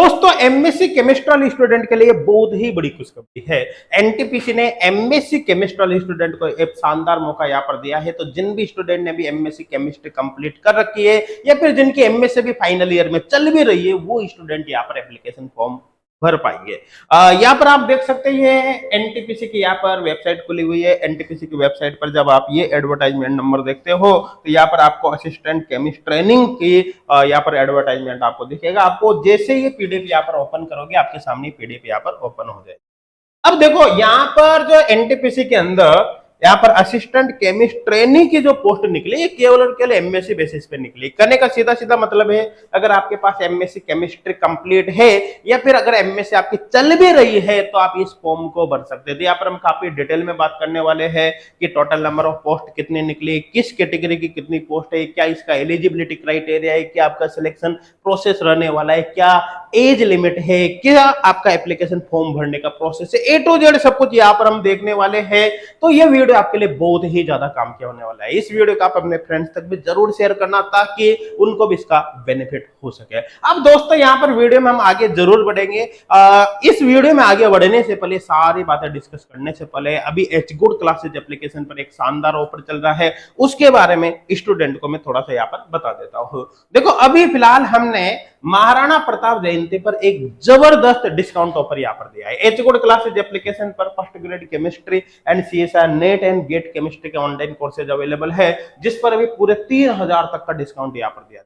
दोस्तों MSc chemistry वाले student के लिए बहुत ही बड़ी खुशखबरी है। एनटीपीसी ने एमएससी केमिस्ट्री वाले स्टूडेंट को एक शानदार मौका यहाँ पर दिया है। तो जिन भी स्टूडेंट ने भी एमएससी केमिस्ट्री कंप्लीट कर रखी है या फिर जिनकी एमएससी भी फाइनल ईयर में चल भी रही है, वो स्टूडेंट यहाँ पर एप्लीकेशन फॉर्म भर पाएंगे। यहाँ पर आप देख सकते हैं एनटीपीसी की यहाँ पर वेबसाइट खुली हुई है। एनटीपीसी की वेबसाइट पर जब आप ये एडवर्टाइजमेंट नंबर देखते हो तो यहाँ पर आपको असिस्टेंट केमिस्ट ट्रेनिंग की यहाँ पर एडवर्टाइजमेंट आपको दिखेगा। आपको जैसे ये पीडीएफ यहाँ पर ओपन करोगे, आपके सामने पीडीएफ यहाँ पर ओपन हो जाएगी। अब देखो यहाँ पर जो एनटीपीसी के अंदर यहाँ पर असिस्टेंट केमिस्ट ट्रेनिंग की जो पोस्ट निकली, ये केवल और केवल एमएससी बेसिस पे निकली। करने का सीधा सीधा मतलब है, अगर आपके पास एमएससी केमिस्ट्री कंप्लीट है या फिर अगर एमएससी आपकी चल भी रही है तो आप इस फॉर्म को भर सकते थे। यहाँ पर हम काफी डिटेल में बात करने वाले हैं कि टोटल नंबर ऑफ पोस्ट कितनी निकली, किस कैटेगरी की कितनी पोस्ट है, क्या इसका एलिजिबिलिटी क्राइटेरिया है, क्या आपका सिलेक्शन प्रोसेस रहने वाला है, क्या एज लिमिट है, क्या आपका एप्लीकेशन फॉर्म भरने का प्रोसेस है, ए टू जेड सब कुछ यहाँ पर हम देखने वाले हैं। तो ये वीडियो आपके लिए बहुत ही ज्यादा काम किया होने वाला है। इस वीडियो को आप अपने फ्रेंड्स तक भी जरूर शेयर करना ताकि उनको भी इसका बेनिफिट हो सके। अब दोस्तों यहाँ पर वीडियो में हम आगे जरूर बढ़ेंगे। इस वीडियो में आगे बढ़ने से पहले, सारी बातें डिस्कस करने से पहले, अभी एच गुड क्लासेज एप्लीकेशन पर एक शानदार ऑफर चल रहा है, उसके बारे में स्टूडेंट को मैं थोड़ा सा यहाँ पर बता देता हूँ। देखो अभी फिलहाल हमने महाराणा प्रताप जयंती पर एक जबरदस्त डिस्काउंट ऑफर यहाँ पर दिया है। एच गुड क्लासेज एप्लीकेशन पर first grade chemistry and CSIR NET and GATE chemistry के ऑनलाइन कोर्सेज अवेलेबल है, जिस पर अभी पूरे 3000 तक का डिस्काउंट यहाँ पर दिया।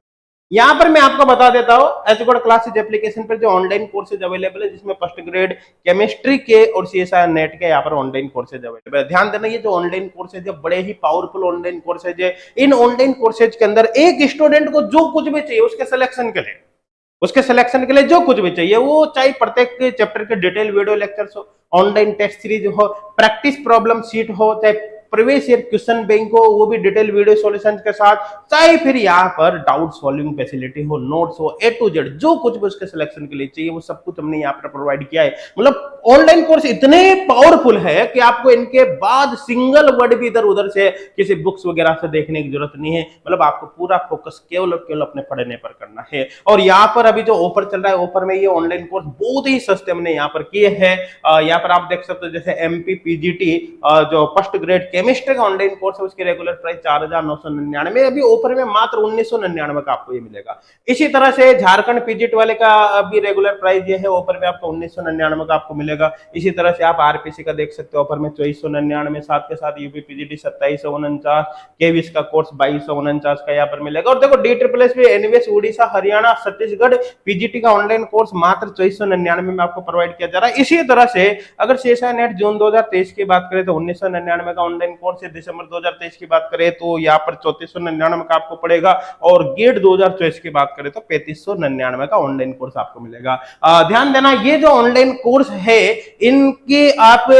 यहाँ पर मैं आपको बता देता हूँ एच गुड क्लासेज एप्लीकेशन पर जो ऑनलाइन कोर्सेज अवेलेबल है, जिसमें फर्स्ट ग्रेड केमिस्ट्री के और सीएसआर नेट के यहाँ पर ऑनलाइन कोर्सेज अवेलेबल है। ध्यान देना, ये जो ऑनलाइन कोर्सेज है बड़े ही पावरफुल ऑनलाइन कोर्सेज है। इन ऑनलाइन कोर्सेज के अंदर एक स्टूडेंट को जो कुछ भी चाहिए उसके सिलेक्शन के लिए जो कुछ भी चाहिए, वो चाहे प्रत्येक चैप्टर के डिटेल वीडियो लेक्चर्स हो, ऑनलाइन टेस्ट सीरीज हो, प्रैक्टिस प्रॉब्लम शीट हो, चाहे प्रीवियस ईयर क्वेश्चन बैंक हो, वो भी डिटेल वीडियो सॉल्यूशन के साथ, चाहे फिर यहाँ पर डाउट सॉल्विंग फैसिलिटी हो, नोट्स हो, ए टू जेड जो कुछ भी उसके सिलेक्शन के लिए चाहिए वो सब कुछ हमने यहाँ पर प्रोवाइड किया है। मतलब ऑनलाइन कोर्स इतने पावरफुल है कि आपको इनके बाद सिंगल वर्ड भी इधर उधर से किसी बुक्स वगैरह से देखने की जरूरत नहीं है। मतलब आपको पूरा फोकस केवल और केवल अपने पढ़ने पर करना है। और यहाँ पर अभी जो ऑफर चल रहा है, ऑफर में ये ऑनलाइन कोर्स बहुत ही सस्ते हमने यहाँ पर किए हैं। यहाँ पर आप देख सकते हो जैसे एमपी पीजीटी जो फर्स्ट ग्रेड केमिस्ट्री का ऑनलाइन कोर्स है, उसकी रेगुलर प्राइस 4999, अभी ऑफर में मात्र 1999 का आपको ये मिलेगा। इसी तरह से झारखंड पीजीटी वाले का अभी रेगुलर प्राइस ये है, ऑफर में आपको 1999 का आपको मिलेगा। इसी तरह से आप आरपीसी का देख सकते हो, ऑफर में 2499, साथ के साथ यूपी पीजीटी 2749, केवीएस का कोर्स 2249 का यहाँ पर मिलेगा। और देखो DSSS भी एनवीएस उड़ीसा हरियाणा छत्तीसगढ़ पीजीटी का ऑनलाइन कोर्स मात्र 2499 में आपको प्रोवाइड किया जा रहा है। इसी तरह से अगर सीएसआई नेट जून 2023 की बात करें तो 1999 का ऑनलाइन कोर्स है। दिसंबर 2023 की बात करें तो यहाँ पर 3499 का आपको पड़ेगा, और गेट 2024 की बात करें तो 3599 का ऑनलाइन कोर्स आपको मिलेगा। ध्यान देना, ये जो ऑनलाइन कोर्स है इनकी आप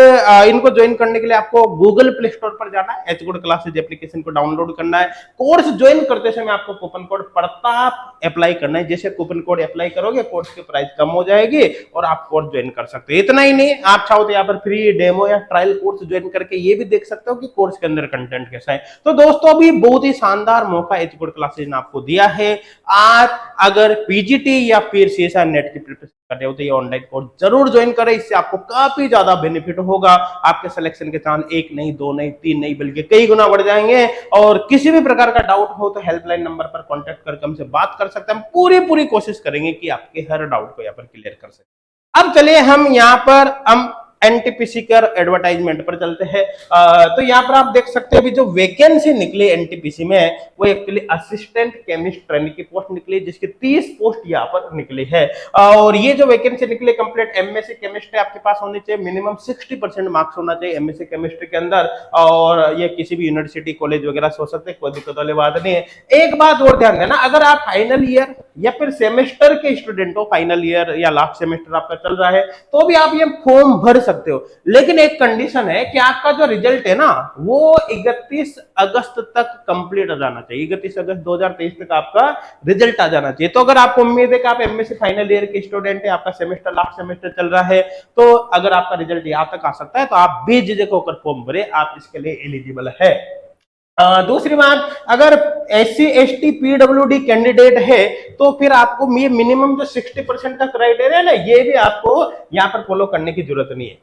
इनको ज्वाइन करने के लिए आपको गूगल प्ले स्टोर पर जाना है, एच गुड क्लासेज एप्लीकेशन को डाउनलोड करना है। कोर्स ज्वाइन करते समय आपको कूपन कोड प्रताप अप्लाई करना है। जैसे कूपन कोड अप्लाई करोगे कोर्स की प्राइस कम हो जाएगी और आप कोर्स ज्वाइन कर सकते हो। इतना ही नहीं, आप चाहो तो यहाँ पर फ्री डेमो या ट्रायल कोर्स ज्वाइन करके ये भी देख सकते हो कि कोर्स के अंदर कंटेंट कैसा है। तो दोस्तों अभी बहुत ही शानदार मौका एच गुड क्लासेज ने आपको दिया है। आप अगर पीजीटी या फिर सीएसआर नेट की प्रिपरेशन कर रहे हो तो ये ऑनलाइन कोर्स जरूर ज्वाइन करें। इससे आपको काफी ज्यादा बेनिफिट होगा। आपके सिलेक्शन के चांस 1 नहीं, 2 नहीं, 3 नहीं बल्कि कई गुना बढ़ जाएंगे। और किसी भी प्रकार का डाउट हो तो हेल्पलाइन नंबर पर कांटेक्ट करके हमसे बात कर सकते हैं। हम पूरी कोशिश करेंगे कि आपके हर डाउट को यहाँ पर क्लियर कर सकें। अब चलिए हम यहाँ पर एनटीपीसी कर एडवर्टाइजमेंट पर चलते हैं। तो यहाँ पर आप देख सकते हैं अभी जो वैकेंसी निकली एनटीपीसी में वो एक्चुअली असिस्टेंट केमिस्ट ट्रेनिंग की पोस्ट निकली, जिसकी 30 पोस्ट यहाँ पर निकली है। और ये जो वैकेंसी निकली कंप्लीट एमएससी केमिस्ट्री आपके पास होनी चाहिए, मिनिमम 60% मार्क्स होना चाहिए एमएससी केमिस्ट्री के अंदर। और ये किसी भी यूनिवर्सिटी कॉलेज वगैरह से हो सकते हैं, कोई दिक्कत वाली बात नहीं है। एक बात और ध्यान देना, अगर आप फाइनल ईयर या फिर सेमेस्टर के स्टूडेंट हो, फाइनल ईयर या लास्ट सेमेस्टर आपका चल रहा है, तो भी आप ये फॉर्म भर सकते हो। लेकिन एक कंडीशन है कि आपका जो रिजल्ट है ना वो 31 अगस्त तक कंप्लीट हो जाना चाहिए। 31 अगस्त 2023 तक आपका रिजल्ट आ जाना चाहिए। तो अगर आपको उम्मीद है कि आप एमएससी फाइनल ईयर के स्टूडेंट है, आपका सेमेस्टर लास्ट सेमेस्टर चल रहा है, तो अगर आपका रिजल्ट यहां तक आ सकता है तो आप बेझिझक होकर फॉर्म भरे, आप इसके लिए एलिजिबल है। दूसरी बात, अगर SC ST PWD कैंडिडेट है तो फिर आपको ये मिनिमम जो 60% का क्राइटेरिया है ना, ये भी आपको यहाँ पर फॉलो करने की जरूरत नहीं है।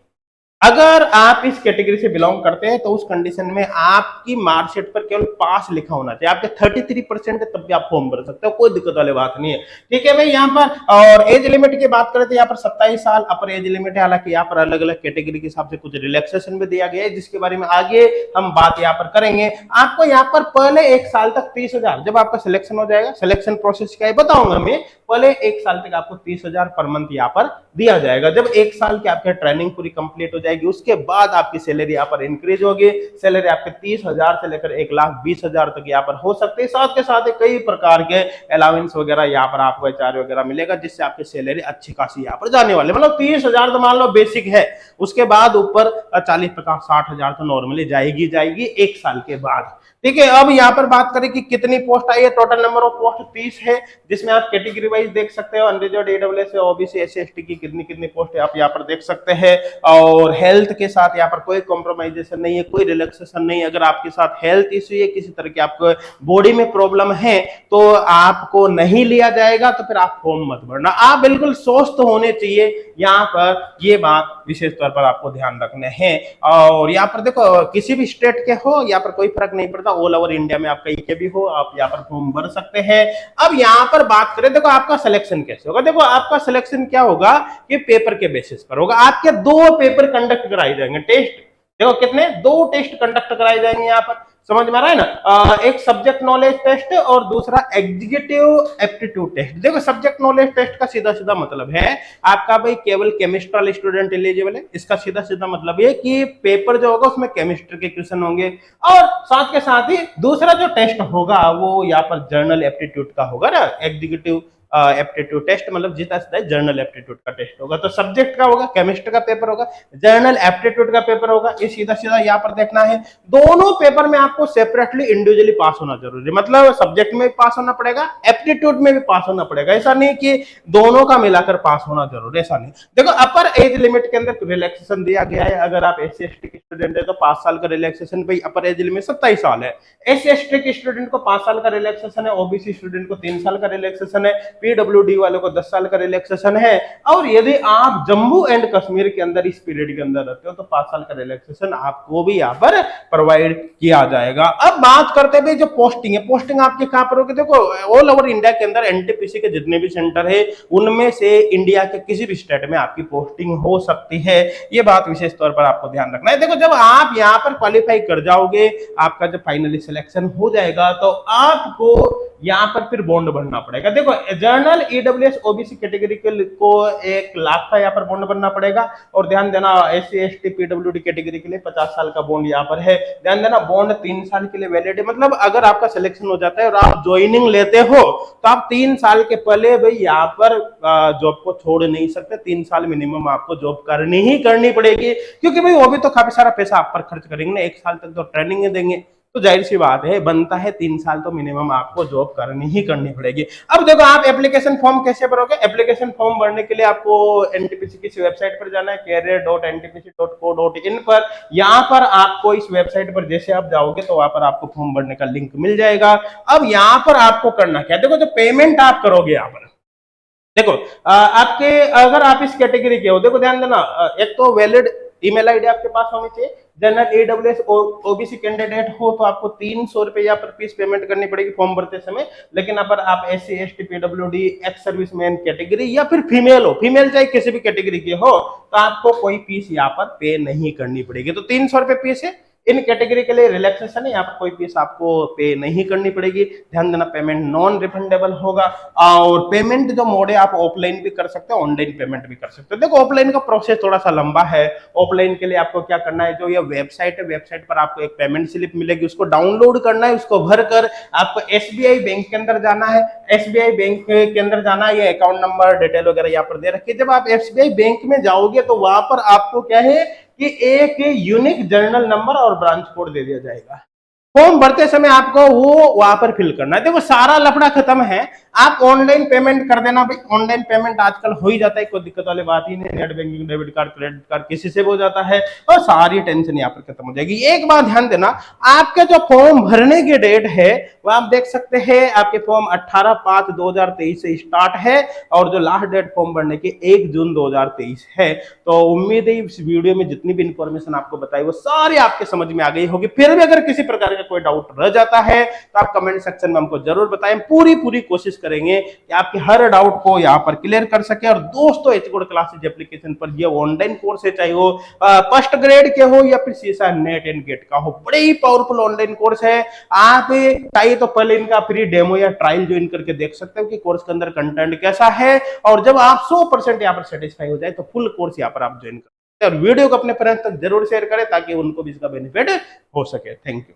अगर आप इस कैटेगरी से बिलोंग करते हैं तो उस कंडीशन में आपकी मार्कशीट पर केवल पास लिखा होना चाहिए। आपके 33% है तब भी आप फॉर्म भर सकते हो, कोई दिक्कत वाली बात नहीं है। ठीक है भाई, यहाँ पर और एज लिमिट की बात करें तो यहाँ पर 27 साल अपर एज लिमिट है। हालांकि यहाँ पर अलग अलग कैटेगरी के हिसाब से कुछ रिलैक्सेशन भी दिया गया है, जिसके बारे में आगे हम बात यहाँ पर करेंगे। आपको यहाँ पर पहले 1 साल तक 30,000, जब आपका सिलेक्शन हो जाएगा, सिलेक्शन प्रोसेस क्या है बताऊंगा मैं, पहले 1 साल तक आपको 30,000 पर मंथ यहाँ पर दिया जाएगा। जब 1 साल की आपकी ट्रेनिंग पूरी कंप्लीट हो जाएगी, उसके बाद आपकी सैलरी यहाँ पर इंक्रीज होगी। सैलरी आपके 30,000 से लेकर 1,20,000 तक यहाँ पर हो सकती है। साथ के साथ कई प्रकार के अलाउंस वगैरह यहाँ पर आपको एचआर वगैरह मिलेगा, जिससे आपकी सैलरी अच्छी खासी यहाँ पर जाने वाली, मतलब 30,000 तो मान लो बेसिक है, उसके बाद ऊपर 40, 50, 60,000 तो नॉर्मली जाएगी 1 साल के बाद। ठीक है, अब यहाँ पर बात करें कि कितनी पोस्ट आई है। टोटल नंबर ऑफ पोस्ट 30 है, जिसमें आप कैटेगरी वाइज देख सकते हो, unreserved, EWS, OBC, SC ST की कितनी कितनी पोस्ट है आप यहाँ पर देख सकते हैं। और हेल्थ के साथ यहाँ पर कोई कॉम्प्रोमाइजेशन नहीं है, कोई रिलैक्सेशन नहीं है। अगर आपके साथ हेल्थ इश्यू है, किसी तरह की आपको बॉडी में प्रॉब्लम है, तो आपको नहीं लिया जाएगा, तो फिर आप फॉर्म मत भरना। आप बिल्कुल स्वस्थ होने चाहिए, यहाँ पर ये बात विशेष तौर पर आपको ध्यान रखने हैं। और यहाँ पर देखो, किसी भी स्टेट के हो, यहाँ पर कोई फर्क नहीं पड़ता, ऑल ओवर इंडिया में आप कहीं के भी हो, आप यहाँ पर फॉर्म भर सकते हैं। अब यहाँ पर बात करें, देखो आपका सिलेक्शन कैसे होगा। देखो आपका सिलेक्शन क्या होगा कि पेपर के बेसिस पर होगा। आपके 2 पेपर कंडक्ट कराए जाएंगे, टेस्ट। देखो कितने, 2 टेस्ट कंडक्ट कराए जाएंगे यहाँ पर, समझ में आ रहा है ना। एक सब्जेक्ट नॉलेज टेस्ट और दूसरा एग्जीक्यूटिव एप्टीट्यूड टेस्ट। देखो सब्जेक्ट नॉलेज टेस्ट का सीधा सीधा मतलब है आपका भाई केवल केमिस्ट्री स्टूडेंट एलिजिबल है। इसका सीधा सीधा मतलब ये कि पेपर जो होगा उसमें केमिस्ट्री के क्वेश्चन होंगे, और साथ के साथ ही दूसरा जो टेस्ट होगा वो यहाँ पर जर्नल एप्टीट्यूड का होगा ना, एग्जीक्यूटिव एप्टीट्यूड टेस्ट, मतलब जितना सीधा जर्नल एप्टीट्यूड का टेस्ट होगा। तो सब्जेक्ट का होगा, केमिस्ट्री का पेपर होगा, जर्नल एप्टीट्यूड का पेपर होगा। ये सीधा सीधा यहाँ पर देखना है। दोनों पेपर में आपको सेपरेटली इंडिविजुअली पास होना जरूरी है, मतलब सब्जेक्ट में भी पास होना पड़ेगा, एप्टीट्यूड में भी पास होना पड़ेगा। ऐसा नहीं कि दोनों का मिलाकर पास होना जरूरी, ऐसा नहीं। देखो अपर एज लिमिट के अंदर रिलैक्सेशन दिया गया है। अगर आप SC ST के स्टूडेंट है तो 5 साल का रिलैक्सेशन, भाई अपर एज लिमिट 27 साल है। SC ST के स्टूडेंट को 5 साल का रिलैक्सेशन है, ओबीसी स्टूडेंट को 3 साल का रिलैक्सेशन है, PWD वालों को 10 साल का रिलैक्सेशन है। और यदि आप जम्मू एंड कश्मीर के अंदर इस पीरियड के अंदर रहते हो तो 5 साल का रिलैक्सेशन आपको भी यहाँ पर प्रोवाइड किया जाएगा। अब बात करते हैं जो पोस्टिंग है, पोस्टिंग आपके कहां पर होगी। देखो ऑल ओवर इंडिया के अंदर एनटीपीसी के जितने भी सेंटर है, उनमें से इंडिया के किसी भी स्टेट में आपकी पोस्टिंग हो सकती है। ये बात विशेष तौर पर आपको ध्यान रखना है। देखो जब आप यहाँ पर क्वालिफाई कर जाओगे, आपका जब फाइनली सिलेक्शन हो जाएगा, तो आपको यहाँ पर फिर बॉन्ड भरना पड़ेगा। देखो जर्नल ईडब्ल्यूएस ओबीसी कैटेगरी को 1 लाख का यहाँ पर बॉन्ड भरना पड़ेगा। और ध्यान देना SC ST PWD कैटेगरी के लिए 50 साल का बॉन्ड यहाँ पर है। ध्यान देना बॉन्ड 3 साल के लिए वैलिड है, मतलब अगर आपका सिलेक्शन हो जाता है और आप ज्वाइनिंग लेते हो तो आप 3 साल के पहले भाई यहाँ पर जॉब को छोड़ नहीं सकते। 3 साल मिनिमम आपको जॉब करनी ही करनी पड़ेगी, क्योंकि भाई वो भी तो काफी सारा पैसा आप पर खर्च करेंगे ना। 1 साल तक तो ट्रेनिंग देंगे, तो जाहिर सी बात है बनता है 3 साल तो मिनिमम आपको जॉब करनी ही करनी पड़ेगी। अब देखो आप एप्लीकेशन फॉर्म कैसे भरोगे। एप्लीकेशन फॉर्म भरने के लिए आपको एनटीपीसी की वेबसाइट पर जाना है, career.ntpc.co.in पर। यहाँ पर आपको इस वेबसाइट पर जैसे आप जाओगे तो वहां पर आपको फॉर्म भरने का लिंक मिल जाएगा। अब यहाँ पर आपको करना क्या है, देखो जो पेमेंट आप करोगे यहाँ पर, देखो आपके अगर आप इस कैटेगरी के हो, देखो ध्यान देना, एक तो वैलिड ईमेल आईडी आपके पास होनी चाहिए। जनरल ईडब्ल्यूएस ओबीसी कैंडिडेट हो तो आपको 300 रुपया पर फीस पेमेंट करनी पड़ेगी फॉर्म भरते समय। लेकिन अगर आप SC ST PWD ex serviceman category या फिर फीमेल हो, फीमेल चाहे किसी भी कैटेगरी के हो, तो आपको कोई फीस यहाँ पर पे नहीं करनी पड़ेगी। तो 300 रुपये फीस है। इन कैटेगरी के लिए रिलैक्सेशन है, यहाँ पर कोई फीस आपको पे नहीं करनी पड़ेगी। ध्यान देना पेमेंट नॉन रिफंडेबल होगा। और पेमेंट जो मोड है आप ऑफलाइन भी कर सकते हो, ऑनलाइन पेमेंट भी कर सकते हो। देखो ऑफलाइन का प्रोसेस थोड़ा सा लंबा है। ऑफलाइन के लिए आपको क्या करना है, जो ये वेबसाइट है, वेबसाइट पर आपको एक पेमेंट स्लिप मिलेगी, उसको डाउनलोड करना है। उसको भरकर आपको SBI बैंक के अंदर जाना है। SBI बैंक के अंदर जाना है, ये अकाउंट नंबर डिटेल वगैरह यहाँ पर दे रखी है। जब आप SBI बैंक में जाओगे तो वहां पर आपको क्या है कि एक यूनिक जर्नल नंबर और ब्रांच कोड दे दिया जाएगा। फॉर्म भरते समय आपको वो वहां पर फिल करना है। देखो सारा लफड़ा खत्म है, आप ऑनलाइन पेमेंट कर देना भाई। ऑनलाइन पेमेंट आजकल हो ही जाता है, कोई दिक्कत वाली बात ही नहीं। Net banking, debit card, credit card किसी से भी हो जाता है और सारी टेंशन यहाँ पर खत्म हो जाएगी। एक बात ध्यान देना, आपके जो फॉर्म भरने की डेट है वो आप देख सकते हैं, आपके फॉर्म 18/5/2023 से स्टार्ट है और जो लास्ट डेट फॉर्म भरने की 1 जून 2023 है। तो उम्मीद है इस वीडियो में जितनी भी इंफॉर्मेशन आपको बताई वो सारी आपके समझ में आ गई होगी। फिर भी अगर किसी प्रकार का कोई डाउट रह जाता है तो आप कमेंट सेक्शन में हमको जरूर बताएं। पूरी कोशिश करेंगे कि आपके हर डाउट को यहाँ पर क्लियर कर सके। और दोस्तों एचगोड क्लासेज एप्लीकेशन पर ये ऑनलाइन कोर्स है, चाहे वो फर्स्ट ग्रेड के हो या फिर सीएसआई नेट एंड गेट का हो, बड़े ही पावरफुल ऑनलाइन कोर्स है। आप चाहिए तो पहले इनका फ्री डेमो या ट्रायल ज्वाइन करके देख सकते हो कि कोर्स के अंदर कंटेंट कैसा है। और जब आप 100% यहाँ पर सेटिस्फाई हो जाए तो फुल कोर्स यहाँ पर आप ज्वाइन कर, और वीडियो को अपने फ्रेंड्स तक जरूर शेयर करें ताकि उनको भी इसका बेनिफिट हो सके। Thank you.